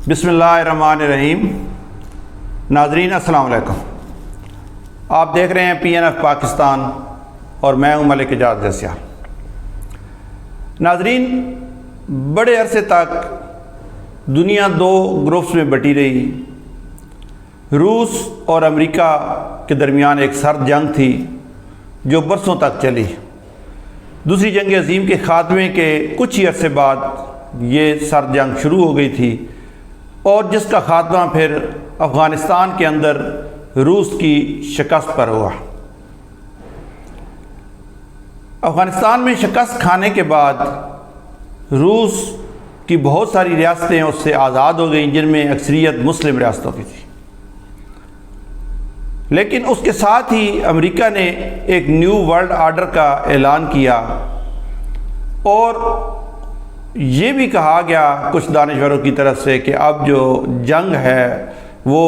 بسم اللہ الرحمن الرحیم۔ ناظرین السلام علیکم، آپ دیکھ رہے ہیں PNF پاکستان اور میں ہوں ملک اعجاز جسیال۔ ناظرین، بڑے عرصے تک دنیا دو گروپس میں بٹی رہی۔ روس اور امریکہ کے درمیان ایک سرد جنگ تھی جو برسوں تک چلی۔ دوسری جنگ عظیم کے خاتمے کے کچھ ہی عرصے بعد یہ سرد جنگ شروع ہو گئی تھی، اور جس کا خاتمہ پھر افغانستان کے اندر روس کی شکست پر ہوا۔ افغانستان میں شکست کھانے کے بعد روس کی بہت ساری ریاستیں اس سے آزاد ہو گئیں، جن میں اکثریت مسلم ریاستوں کی تھی۔ لیکن اس کے ساتھ ہی امریکہ نے ایک نیو ورلڈ آرڈر کا اعلان کیا، اور یہ بھی کہا گیا کچھ دانشوروں کی طرف سے کہ اب جو جنگ ہے وہ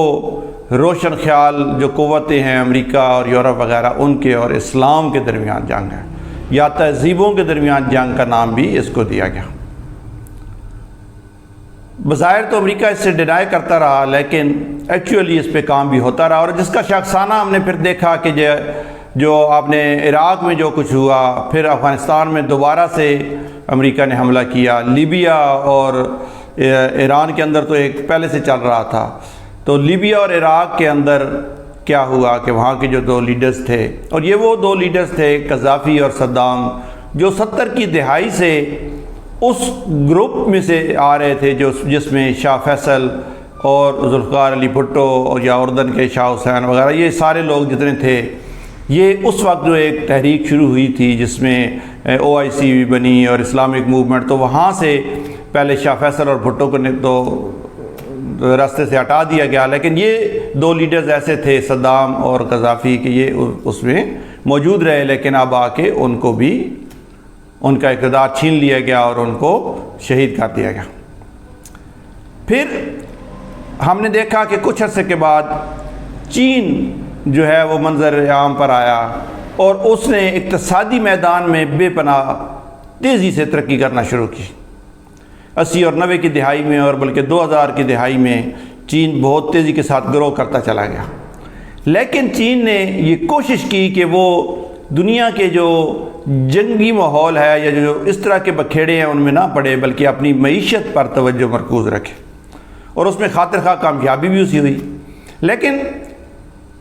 روشن خیال جو قوتیں ہیں امریکہ اور یورپ وغیرہ ان کے اور اسلام کے درمیان جنگ ہے، یا تہذیبوں کے درمیان جنگ کا نام بھی اس کو دیا گیا۔ بظاہر تو امریکہ اس سے ڈینائی کرتا رہا، لیکن ایکچولی اس پہ کام بھی ہوتا رہا، اور جس کا شاخسانہ ہم نے پھر دیکھا کہ جو آپ نے عراق میں جو کچھ ہوا، پھر افغانستان میں دوبارہ سے امریکہ نے حملہ کیا، لیبیا اور ایران کے اندر تو ایک پہلے سے چل رہا تھا، تو لیبیا اور عراق کے اندر کیا ہوا کہ وہاں کے جو دو لیڈرز تھے، اور یہ وہ دو لیڈرز تھے قذافی اور صدام، جو 70 کی دہائی سے اس گروپ میں سے آ رہے تھے جس میں شاہ فیصل اور ذوالفقار علی بھٹو اور یا اردن کے شاہ حسین وغیرہ، یہ سارے لوگ جتنے تھے، یہ اس وقت جو ایک تحریک شروع ہوئی تھی جس میں OIC بھی بنی اور اسلامک موومنٹ، تو وہاں سے پہلے شاہ فیصل اور بھٹو کو تو راستے سے ہٹا دیا گیا، لیکن یہ دو لیڈرز ایسے تھے صدام اور قذافی کہ یہ اس میں موجود رہے، لیکن اب آ کے ان کو بھی ان کا اقتدار چھین لیا گیا اور ان کو شہید کر دیا گیا۔ پھر ہم نے دیکھا کہ کچھ عرصے کے بعد چین جو ہے وہ منظر عام پر آیا، اور اس نے اقتصادی میدان میں بے پناہ تیزی سے ترقی کرنا شروع کی۔ 80 اور 90 کی دہائی میں اور بلکہ 2000 کی دہائی میں چین بہت تیزی کے ساتھ گرو کرتا چلا گیا، لیکن چین نے یہ کوشش کی کہ وہ دنیا کے جو جنگی ماحول ہے یا جو اس طرح کے بکھیڑے ہیں ان میں نہ پڑے، بلکہ اپنی معیشت پر توجہ مرکوز رکھے، اور اس میں خاطر خواہ کامیابی بھی اسی ہوئی۔ لیکن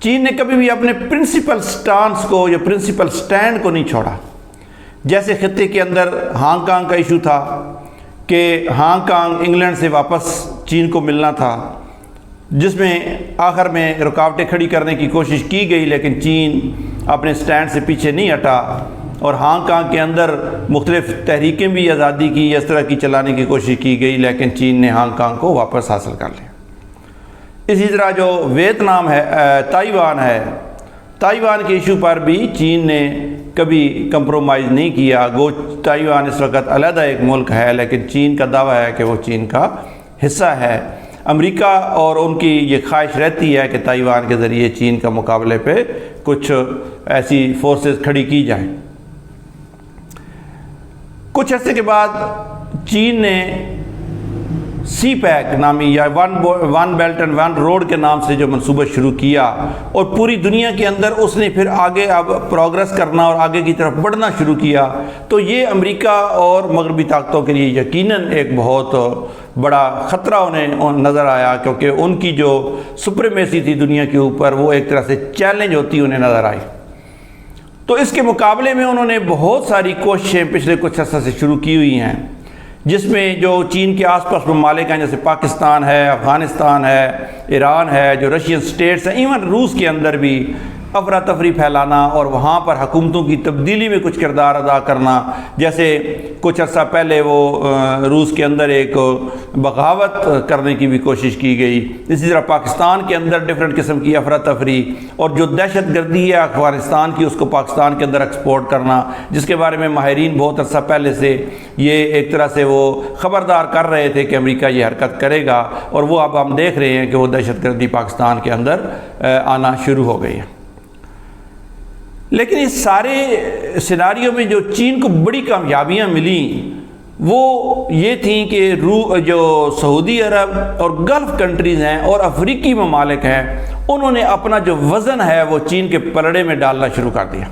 چین نے کبھی بھی اپنے پرنسپل سٹانس کو یا پرنسپل سٹینڈ کو نہیں چھوڑا۔ جیسے خطے کے اندر ہانگ کانگ کا ایشو تھا کہ ہانگ کانگ انگلینڈ سے واپس چین کو ملنا تھا، جس میں آخر میں رکاوٹیں کھڑی کرنے کی کوشش کی گئی، لیکن چین اپنے سٹینڈ سے پیچھے نہیں ہٹا، اور ہانگ کانگ کے اندر مختلف تحریکیں بھی آزادی کی اس طرح کی چلانے کی کوشش کی گئی، لیکن چین نے ہانگ کانگ کو واپس حاصل کر لیا۔ اسی طرح جو ویتنام ہے، تائیوان ہے، تائیوان کے ایشو پر بھی چین نے کبھی کمپرومائز نہیں کیا۔ گو تائیوان اس وقت علیحدہ ایک ملک ہے، لیکن چین کا دعویٰ ہے کہ وہ چین کا حصہ ہے۔ امریکہ اور ان کی یہ خواہش رہتی ہے کہ تائیوان کے ذریعے چین کا مقابلے پہ کچھ ایسی فورسز کھڑی کی جائیں۔ کچھ عرصے کے بعد چین نے سی پیک نامی یا one belt and one road کے نام سے جو منصوبہ شروع کیا، اور پوری دنیا کے اندر اس نے پھر آگے اب پروگرس کرنا اور آگے کی طرف بڑھنا شروع کیا، تو یہ امریکہ اور مغربی طاقتوں کے لیے یقیناً ایک بہت بڑا خطرہ انہیں نظر آیا، کیونکہ ان کی جو سپریمیسی تھی دنیا کے اوپر وہ ایک طرح سے چیلنج ہوتی انہیں نظر آئی۔ تو اس کے مقابلے میں انہوں نے بہت ساری کوششیں پچھلے کچھ عرصہ سے شروع کی ہوئی ہیں، جس میں جو چین کے آس پاس ممالک ہیں جیسے پاکستان ہے، افغانستان ہے، ایران ہے، جو رشین سٹیٹس ہیں، ایون روس کے اندر بھی افراتفری پھیلانا اور وہاں پر حکومتوں کی تبدیلی میں کچھ کردار ادا کرنا۔ جیسے کچھ عرصہ پہلے وہ روس کے اندر ایک بغاوت کرنے کی بھی کوشش کی گئی۔ اسی طرح پاکستان کے اندر ڈفرینٹ قسم کی افراتفری، اور جو دہشت گردی ہے افغانستان کی اس کو پاکستان کے اندر ایکسپورٹ کرنا، جس کے بارے میں ماہرین بہت عرصہ پہلے سے یہ ایک طرح سے وہ خبردار کر رہے تھے کہ امریکہ یہ حرکت کرے گا، اور وہ اب ہم دیکھ رہے ہیں کہ وہ دہشت گردی پاکستان کے اندر آنا شروع ہو گئی ہے۔ لیکن اس سارے سیناریوں میں جو چین کو بڑی کامیابیاں ملیں وہ یہ تھیں کہ جو سعودی عرب اور گلف کنٹریز ہیں اور افریقی ممالک ہیں، انہوں نے اپنا جو وزن ہے وہ چین کے پلڑے میں ڈالنا شروع کر دیا،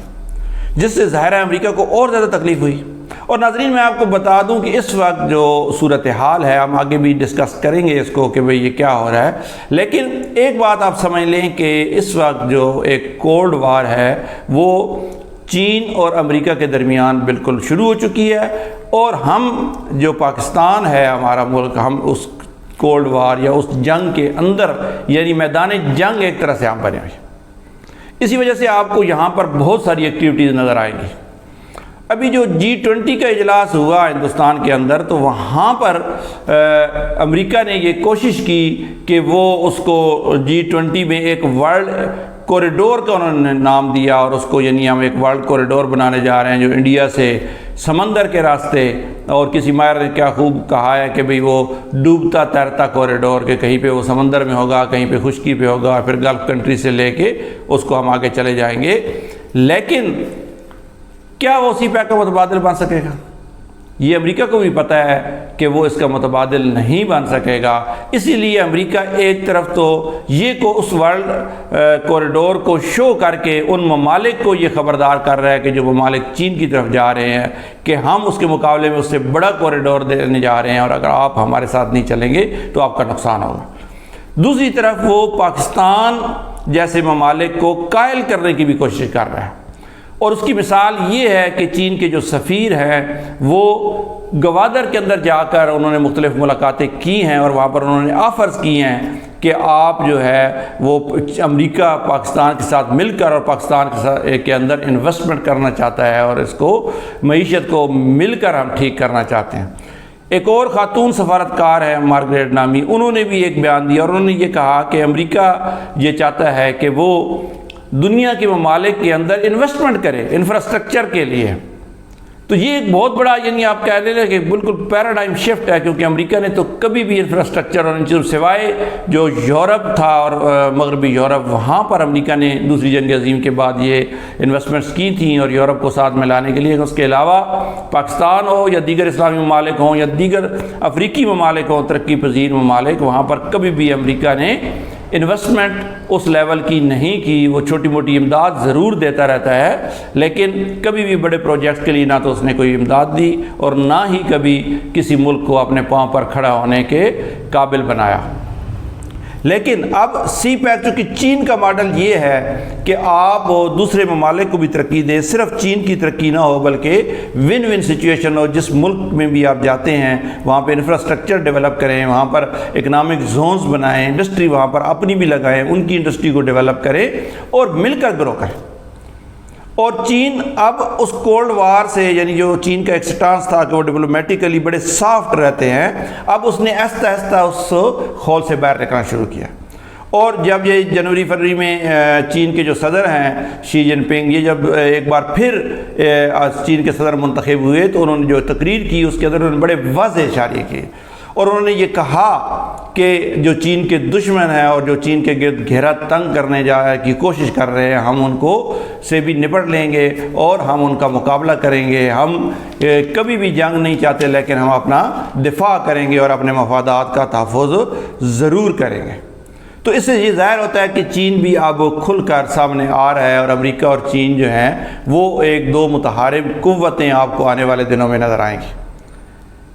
جس سے ظاہر ہے امریکہ کو اور زیادہ تکلیف ہوئی۔ اور ناظرین میں آپ کو بتا دوں کہ اس وقت جو صورتحال ہے، ہم آگے بھی ڈسکس کریں گے اس کو کہ بھئی یہ کیا ہو رہا ہے، لیکن ایک بات آپ سمجھ لیں کہ اس وقت جو ایک کولڈ وار ہے وہ چین اور امریکہ کے درمیان بالکل شروع ہو چکی ہے، اور ہم جو پاکستان ہے ہمارا ملک، ہم اس کولڈ وار یا اس جنگ کے اندر، یعنی میدان جنگ ایک طرح سے ہم بنے ہوئے۔ اسی وجہ سے آپ کو یہاں پر بہت ساری ایکٹیویٹیز نظر آئیں گی۔ ابھی جو G20 کا اجلاس ہوا ہندوستان کے اندر، تو وہاں پر امریکہ نے یہ کوشش کی کہ وہ اس کو G20 میں ایک ورلڈ کوریڈور کا انہوں نے نام دیا، اور اس کو یعنی ہم ایک ورلڈ کوریڈور بنانے جا رہے ہیں جو انڈیا سے سمندر کے راستے، اور کسی ماہر نے کیا خوب کہا ہے کہ بھئی وہ ڈوبتا تیرتا کوریڈور، کہ کہیں پہ وہ سمندر میں ہوگا، کہیں پہ خشکی پہ ہوگا، پھر گلف کنٹری سے لے کے اس کو ہم آگے چلے جائیں گے۔ لیکن کیا وہ سی پیک کا متبادل بن سکے گا؟ یہ امریکہ کو بھی پتہ ہے کہ وہ اس کا متبادل نہیں بن سکے گا۔ اسی لیے امریکہ ایک طرف تو یہ کو اس ورلڈ کوریڈور کو شو کر کے ان ممالک کو یہ خبردار کر رہا ہے کہ جو ممالک چین کی طرف جا رہے ہیں کہ ہم اس کے مقابلے میں اس سے بڑا کوریڈور دینے جا رہے ہیں، اور اگر آپ ہمارے ساتھ نہیں چلیں گے تو آپ کا نقصان ہوگا۔ دوسری طرف وہ پاکستان جیسے ممالک کو قائل کرنے کی بھی کوشش کر رہا ہے، اور اس کی مثال یہ ہے کہ چین کے جو سفیر ہیں وہ گوادر کے اندر جا کر انہوں نے مختلف ملاقاتیں کی ہیں، اور وہاں پر انہوں نے آفرز کی ہیں کہ آپ جو ہے وہ امریکہ پاکستان کے ساتھ مل کر اور پاکستان کے اندر انویسٹمنٹ کرنا چاہتا ہے، اور اس کو معیشت کو مل کر ہم ٹھیک کرنا چاہتے ہیں۔ ایک اور خاتون سفارتکار ہے مارگریٹ نامی، انہوں نے بھی ایک بیان دیا، اور انہوں نے یہ کہا کہ امریکہ یہ چاہتا ہے کہ وہ دنیا کے ممالک کے اندر انویسٹمنٹ کرے انفراسٹرکچر کے لیے۔ تو یہ ایک بہت بڑا، یعنی آپ کہہ لیں کہ بالکل پیراڈائم شفٹ ہے، کیونکہ امریکہ نے تو کبھی بھی انفراسٹرکچر اور ان چیزوں سوائے جو یورپ تھا اور مغربی یورپ، وہاں پر امریکہ نے دوسری جنگ عظیم کے بعد یہ انویسٹمنٹس کی تھیں اور یورپ کو ساتھ میں لانے کے لیے۔ اس کے علاوہ پاکستان ہو یا دیگر اسلامی ممالک ہوں یا دیگر افریقی ممالک ہوں، ترقی پذیر ممالک، وہاں پر کبھی بھی امریکہ نے انویسٹمنٹ اس لیول کی نہیں کی۔ وہ چھوٹی موٹی امداد ضرور دیتا رہتا ہے، لیکن کبھی بھی بڑے پروجیکٹس کے لیے نہ تو اس نے کوئی امداد دی اور نہ ہی کبھی کسی ملک کو اپنے پاؤں پر کھڑا ہونے کے قابل بنایا۔ لیکن اب سی پیک چونکہ چین کا ماڈل یہ ہے کہ آپ دوسرے ممالک کو بھی ترقی دیں، صرف چین کی ترقی نہ ہو بلکہ ون ون سچویشن ہو۔ جس ملک میں بھی آپ جاتے ہیں وہاں پہ انفراسٹرکچر ڈیولپ کریں، وہاں پر اکنامک زونز بنائیں، انڈسٹری وہاں پر اپنی بھی لگائیں، ان کی انڈسٹری کو ڈیولپ کریں اور مل کر گرو کریں۔ اور چین اب اس کولڈ وار سے، یعنی جو چین کا ایک سٹانس تھا کہ وہ ڈپلومیٹیکلی بڑے سافٹ رہتے ہیں، اب اس نے آہستہ آہستہ اس خول سے باہر نکلنا شروع کیا۔ اور جب یہ جنوری فروری میں چین کے جو صدر ہیں شی جن پنگ، یہ جب ایک بار پھر چین کے صدر منتخب ہوئے تو انہوں نے جو تقریر کی اس کے اندر انہوں نے بڑے واضح اشارے کیے، اور انہوں نے یہ کہا کہ جو چین کے دشمن ہیں اور جو چین کے گرد گھیرا تنگ کرنے کی کوشش کر رہے ہیں، ہم ان کو سے بھی نپٹ لیں گے اور ہم ان کا مقابلہ کریں گے۔ ہم کبھی بھی جنگ نہیں چاہتے، لیکن ہم اپنا دفاع کریں گے اور اپنے مفادات کا تحفظ ضرور کریں گے۔ تو اس سے یہ ظاہر ہوتا ہے کہ چین بھی اب کھل کر سامنے آ رہا ہے، اور امریکہ اور چین جو ہیں وہ ایک دو متحارب قوتیں آپ کو آنے والے دنوں میں نظر آئیں گی۔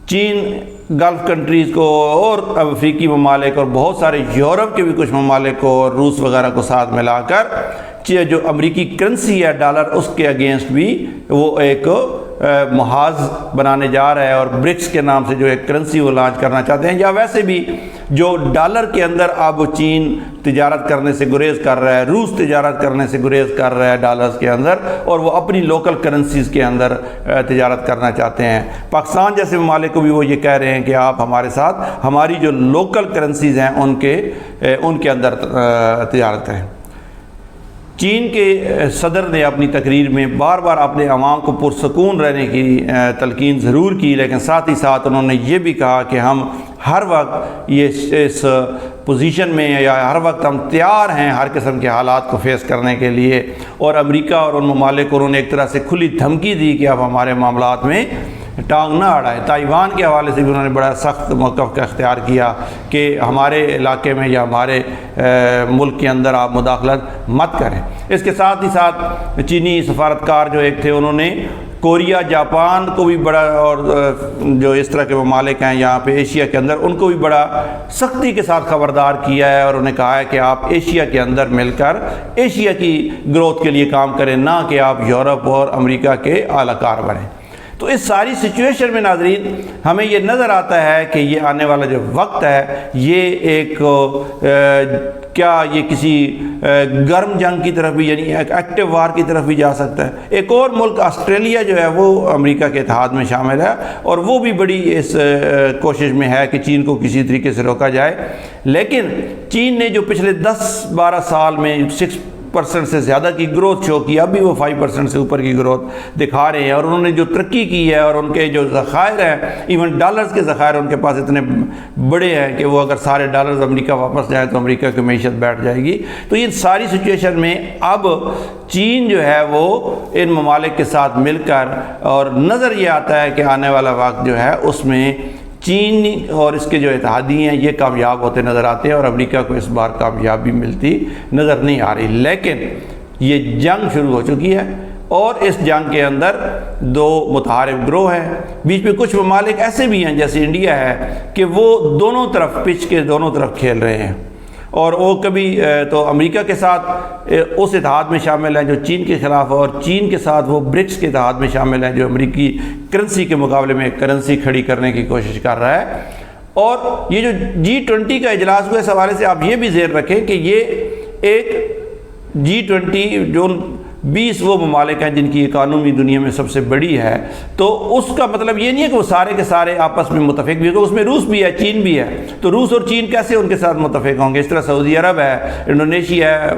چین گلف کنٹریز کو اور افریقی ممالک اور بہت سارے یورپ کے بھی کچھ ممالک کو اور روس وغیرہ کو ساتھ ملا کر جو امریکی کرنسی ہے ڈالر، اس کے اگینسٹ بھی وہ ایک محاذ بنانے جا رہا ہے، اور برکس کے نام سے جو ایک کرنسی وہ لانچ کرنا چاہتے ہیں۔ یا ویسے بھی جو ڈالر کے اندر اب چین تجارت کرنے سے گریز کر رہا ہے، روس تجارت کرنے سے گریز کر رہا ہے ڈالرز کے اندر، اور وہ اپنی لوکل کرنسیز کے اندر تجارت کرنا چاہتے ہیں۔ پاکستان جیسے ممالک کو بھی وہ یہ کہہ رہے ہیں کہ آپ ہمارے ساتھ ہماری جو لوکل کرنسیز ہیں ان کے اندر تجارت کریں۔ چین کے صدر نے اپنی تقریر میں بار بار اپنے عوام کو پرسکون رہنے کی تلقین ضرور کی، لیکن ساتھ ہی ساتھ انہوں نے یہ بھی کہا کہ ہم ہر وقت اس پوزیشن میں یا ہر وقت ہم تیار ہیں ہر قسم کے حالات کو فیس کرنے کے لیے۔ اور امریکہ اور ان ممالک کو انہوں نے ایک طرح سے کھلی دھمکی دی کہ اب ہمارے معاملات میں ٹانگ نہ اڑائے۔ تائیوان کے حوالے سے بھی انہوں نے بڑا سخت موقف کا اختیار کیا کہ ہمارے علاقے میں یا ہمارے ملک کے اندر آپ مداخلت مت کریں۔ اس کے ساتھ ہی ساتھ چینی سفارتکار جو ایک تھے، انہوں نے کوریا، جاپان کو بھی بڑا، اور جو اس طرح کے ممالک ہیں یہاں پہ ایشیا کے اندر، ان کو بھی بڑا سختی کے ساتھ خبردار کیا ہے، اور انہیں کہا ہے کہ آپ ایشیا کے اندر مل کر ایشیا کی گروتھ کے لیے کام کریں، نہ کہ آپ یورپ اور امریکہ کے اعلی کار بنیں۔ تو اس ساری سچویشن میں ناظرین ہمیں یہ نظر آتا ہے کہ یہ آنے والا جو وقت ہے یہ ایک کیا یہ کسی گرم جنگ کی طرف بھی، یعنی ایک ایکٹیو وار کی طرف بھی جا سکتا ہے۔ ایک اور ملک آسٹریلیا جو ہے وہ امریکہ کے اتحاد میں شامل ہے، اور وہ بھی بڑی اس کوشش میں ہے کہ چین کو کسی طریقے سے روکا جائے، لیکن چین نے جو پچھلے 10-12 سال میں 6% سے زیادہ کی گروتھ شو کی، اب بھی وہ 5% سے اوپر کی گروتھ دکھا رہے ہیں، اور انہوں نے جو ترقی کی ہے اور ان کے جو ذخائر ہیں، ایون ڈالرز کے ذخائر ان کے پاس اتنے بڑے ہیں کہ وہ اگر سارے ڈالرز امریکہ واپس جائیں تو امریکہ کی معیشت بیٹھ جائے گی۔ تو ان ساری سچویشن میں اب چین جو ہے وہ ان ممالک کے ساتھ مل کر، اور نظر یہ آتا ہے کہ آنے والا وقت جو ہے اس میں چین اور اس کے جو اتحادی ہیں یہ کامیاب ہوتے نظر آتے ہیں، اور امریکہ کو اس بار کامیابی ملتی نظر نہیں آ رہی۔ لیکن یہ جنگ شروع ہو چکی ہے، اور اس جنگ کے اندر دو متحارب گروہ ہیں، بیچ میں کچھ ممالک ایسے بھی ہیں جیسے انڈیا ہے کہ وہ دونوں طرف پچ کے دونوں طرف کھیل رہے ہیں، اور وہ کبھی تو امریکہ کے ساتھ اس اتحاد میں شامل ہیں جو چین کے خلاف، اور چین کے ساتھ وہ برکس کے اتحاد میں شامل ہیں جو امریکی کرنسی کے مقابلے میں کرنسی کھڑی کرنے کی کوشش کر رہا ہے۔ اور یہ جو G20 کا اجلاس ہوا، اس حوالے سے آپ یہ بھی ذہن رکھیں کہ یہ ایک G20 جو 20 وہ ممالک ہیں جن کی اکانومی دنیا میں سب سے بڑی ہے، تو اس کا مطلب یہ نہیں ہے کہ وہ سارے کے سارے آپس میں متفق بھی ہوں، اس میں روس بھی ہے، چین بھی ہے، تو روس اور چین کیسے ان کے ساتھ متفق ہوں گے؟ اس طرح سعودی عرب ہے، انڈونیشیا ہے،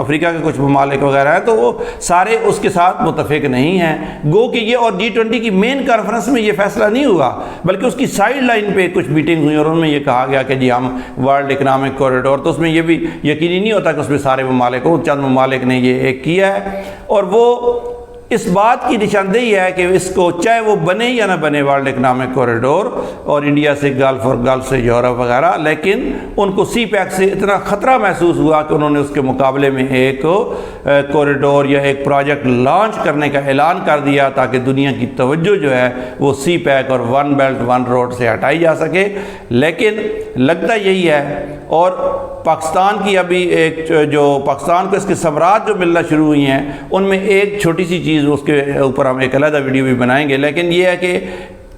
افریقہ کے کچھ ممالک وغیرہ ہیں، تو وہ سارے اس کے ساتھ متفق نہیں ہیں۔ گو کہ یہ اور G20 کی مین کانفرنس میں یہ فیصلہ نہیں ہوا، بلکہ اس کی سائیڈ لائن پہ کچھ میٹنگ ہوئی، اور ان میں یہ کہا گیا کہ جی ہم ورلڈ اکنامک کوریڈور، تو اس میں یہ بھی یقینی نہیں ہوتا کہ اس میں سارے ممالک ہوں، چند ممالک نے یہ ایک کیا ہے، اور وہ اس بات کی نشاندہی ہے کہ اس کو چاہے وہ بنے یا نہ بنے ورلڈ اکنامک کوریڈور، اور انڈیا سے گلف اور گلف سے یورپ وغیرہ، لیکن ان کو سی پیک سے اتنا خطرہ محسوس ہوا کہ انہوں نے اس کے مقابلے میں ایک کوریڈور یا ایک پروجیکٹ لانچ کرنے کا اعلان کر دیا، تاکہ دنیا کی توجہ جو ہے وہ سی پیک اور ون بیلٹ ون روڈ سے ہٹائی جا سکے۔ لیکن لگتا یہی ہے، اور پاکستان کی ابھی ایک جو پاکستان کو اس کے ثمرات جو ملنا شروع ہوئی ہیں، ان میں ایک چھوٹی سی چیز، اس کے اوپر ہم ایک علیحدہ ویڈیو بھی بنائیں گے، لیکن یہ ہے کہ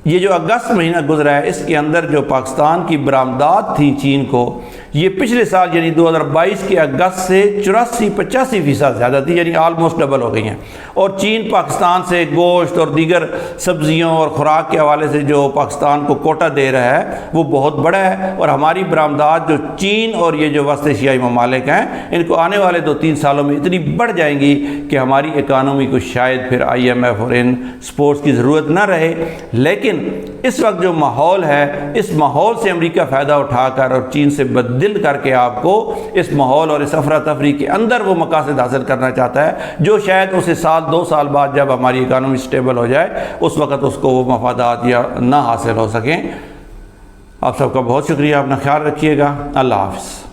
یہ جو اگست مہینہ گزرا ہے، اس کے اندر جو پاکستان کی برآمدات تھیں چین کو، یہ پچھلے سال یعنی 2022 کے اگست سے 84-85% زیادہ تھی، یعنی آلموسٹ ڈبل ہو گئی ہیں۔ اور چین پاکستان سے گوشت اور دیگر سبزیوں اور خوراک کے حوالے سے جو پاکستان کو کوٹا دے رہا ہے وہ بہت بڑا ہے، اور ہماری برآمدات جو چین اور یہ جو وسط ایشیائی ممالک ہیں، ان کو آنے والے 2-3 سالوں میں اتنی بڑھ جائیں گی کہ ہماری اکانومی کو شاید پھر IMF اور ان سپورٹس کی ضرورت نہ رہے۔ لیکن اس وقت جو ماحول ہے، اس ماحول سے امریکہ فائدہ اٹھا کر اور چین سے بددل کر کے آپ کو اس ماحول اور اس افراتفری کے اندر وہ مقاصد حاصل کرنا چاہتا ہے، جو شاید اسے 1-2 سال بعد جب ہماری اکانومی سٹیبل ہو جائے اس وقت اس کو وہ مفادات یا نہ حاصل ہو سکیں۔ آپ سب کا بہت شکریہ، اپنا خیال رکھیے گا، اللہ حافظ۔